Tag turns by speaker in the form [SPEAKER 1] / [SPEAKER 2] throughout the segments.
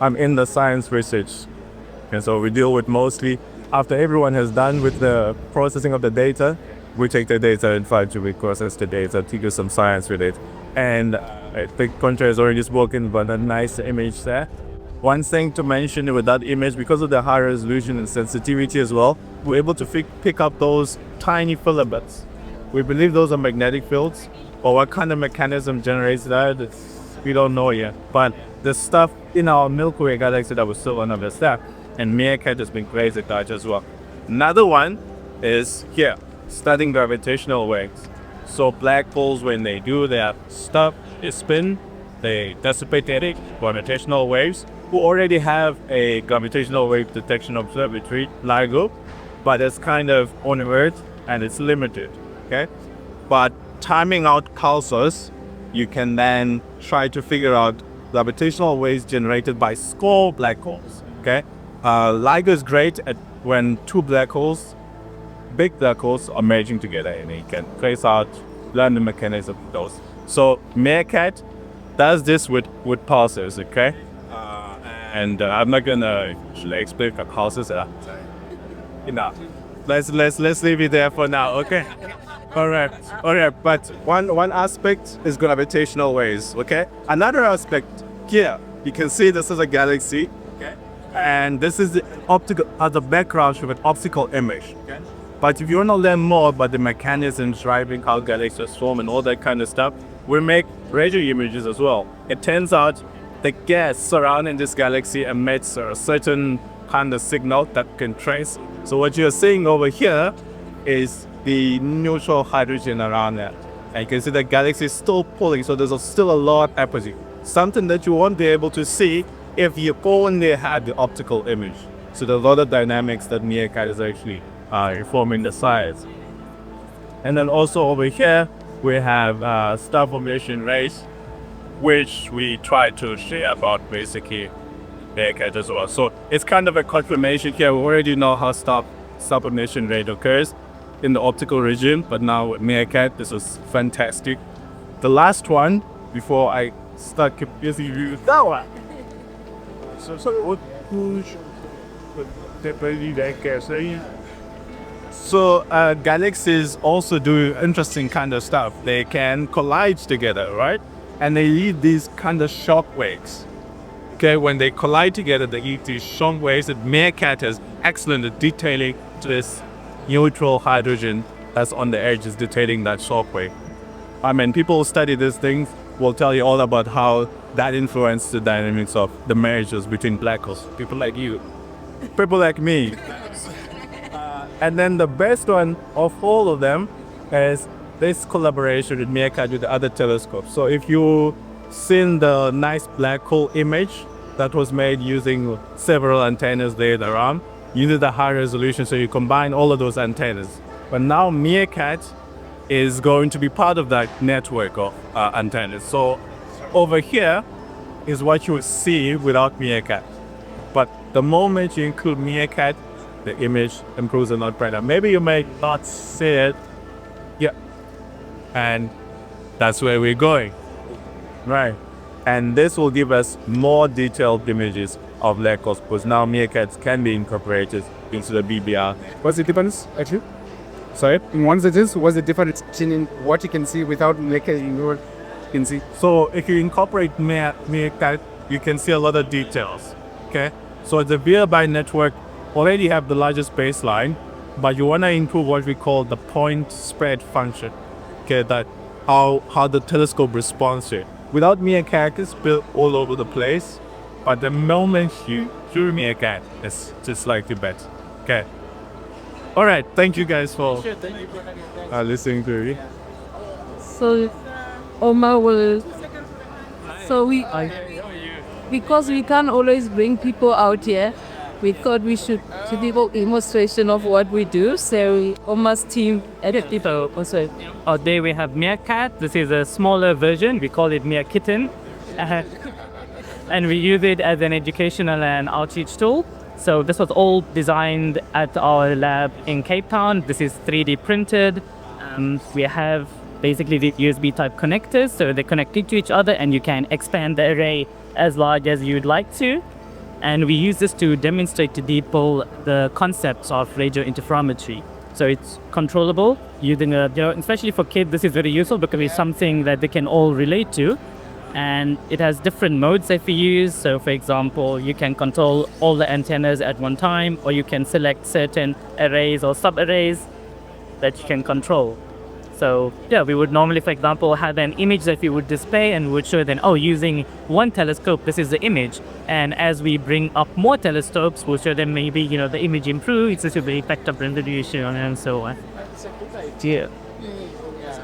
[SPEAKER 1] I'm in the science research. And so we deal with mostly, after everyone has done with the processing of the data, we take the data and try to process the data to do some science with it. And I think Contra has already spoken about a nice image there. One thing to mention with that image, because of the high resolution and sensitivity as well, we're able to pick up those tiny filaments. We believe those are magnetic fields, but what kind of mechanism generates that, we don't know yet. But the stuff in our Milky Way galaxy that we still don't understand, and MeerKAT has been great at that as well. Another one is here, studying gravitational waves. So black holes, when they do their stuff, they spin, they dissipate gravitational waves. We already have a gravitational wave detection observatory, LIGO, but it's kind of on Earth and it's limited, okay? But timing out pulsars, you can then try to figure out gravitational waves generated by small black holes, okay? LIGO is great at when two black holes, big black holes, are merging together, and you can trace out, learn the mechanism of those. So MeerKAT does this with pulsars, okay? And I'm not gonna explain the pulsars. Enough. Let's leave it there for now, okay? All right. But one aspect is gravitational waves, okay? Another aspect here, you can see this is a galaxy, okay? And this is the optical as a background with an optical image, okay? But if you want to learn more about the mechanisms driving how galaxies form and all that kind of stuff, we make radio images as well. It turns out the gas surrounding this galaxy emits a certain kind of signal that can trace. So what you're seeing over here is the neutral hydrogen around there. And you can see the galaxy is still pulling, so there's still a lot happening. Something that you won't be able to see if you only had the optical image. So there's a lot of dynamics that MeerKAT is actually informing the science. And then also over here, we have star formation rates, which we try to share about basically MeerKAT as well. So it's kind of a confirmation here. We already know how star formation rate occurs in the optical region, but now with MeerKAT, this is fantastic. The last one, before I start confusing you, that one. So galaxies also do interesting kind of stuff. They can collide together, right? And they leave these kind of shock waves. Okay, when they collide together, they leave these shock waves. And MeerKAT is excellent at detailing this neutral hydrogen that's on the edge, is detailing that shock wave. I mean, people who study these things will tell you all about how that influenced the dynamics of the mergers between black holes. People like you, people like me. And then the best one of all of them is this collaboration with MeerKAT with the other telescopes. So if you've seen the nice black hole image that was made using several antennas laid around, you need a high resolution, so you combine all of those antennas. But now MeerKAT is going to be part of that network of antennas. So over here is what you would see without MeerKAT. But the moment you include MeerKAT, the image improves a lot brighter. Maybe you may not see it. Yeah. And that's where we're going. Right. And this will give us more detailed images of black holes, because now MeerKATs can be incorporated into the BBR.
[SPEAKER 2] What's the difference, actually? Sorry? Once it is, what's the difference in what you can see without MeerKAT in what you can see?
[SPEAKER 1] So if you incorporate MeerKAT, you can see a lot of details. Okay? So the BBR network already have the largest baseline, but you want to improve what we call the point spread function. Okay, that how the telescope responds to it. Without MeerKAT, it's built all over the place, but the moment you do MeerKAT, it's just slightly better. Okay. All right. Thank you guys for listening to me.
[SPEAKER 3] So Omer will. So because we can't always bring people out here, we thought we should do a demonstration of what we do. So Omer's team edit people also.
[SPEAKER 4] Today we have MeerKAT. This is a smaller version. We call it MeerKAT. And we use it as an educational and outreach tool. So this was all designed at our lab in Cape Town. This is 3D printed. We have basically the USB type connectors, so they're connected to each other, and you can expand the array as large as you'd like to. And we use this to demonstrate to people the concepts of radio interferometry. So it's controllable using especially for kids, this is very useful because it's something that they can all relate to. And it has different modes that we use. So for example, you can control all the antennas at one time, or you can select certain arrays or sub-arrays that you can control. So yeah, we would normally, for example, have an image that we would display and would show them, using one telescope, this is the image. And as we bring up more telescopes, we'll show them maybe, the image improves, this will be effect of resolution and so on.
[SPEAKER 2] Yeah.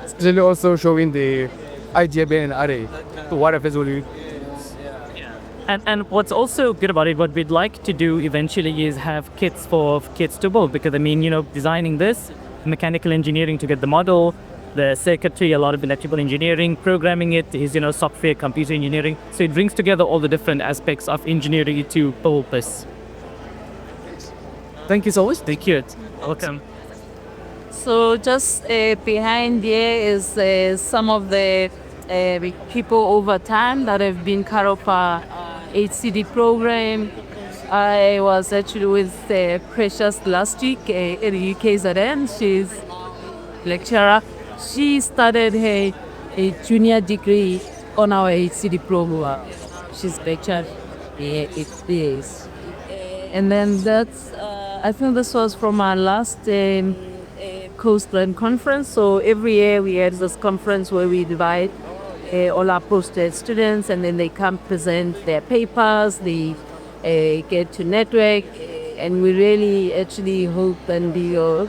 [SPEAKER 2] Especially also showing the IGBN array. So what if will you?
[SPEAKER 4] And what's also good about it, what we'd like to do eventually is have kits for kids to build, because designing this, mechanical engineering to get the model, the circuitry, a lot of electrical engineering, programming it is, software, computer engineering. So it brings together all the different aspects of engineering to build this. Thank you so much. Thank you. Welcome.
[SPEAKER 3] So just behind there is some of the people over time that have been part of our HCD program. I was actually with Precious last week at UKZN. She's lecturer. She started her junior degree on our HCD program. She's lectured here at days. And then I think this was from our last Coastline conference. So every year we had this conference where we divide all our postgrad students, and then they come present their papers, they get to network, and we really actually hope and be no,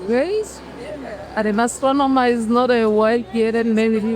[SPEAKER 3] guys. An astronomer is not a white-haired lady.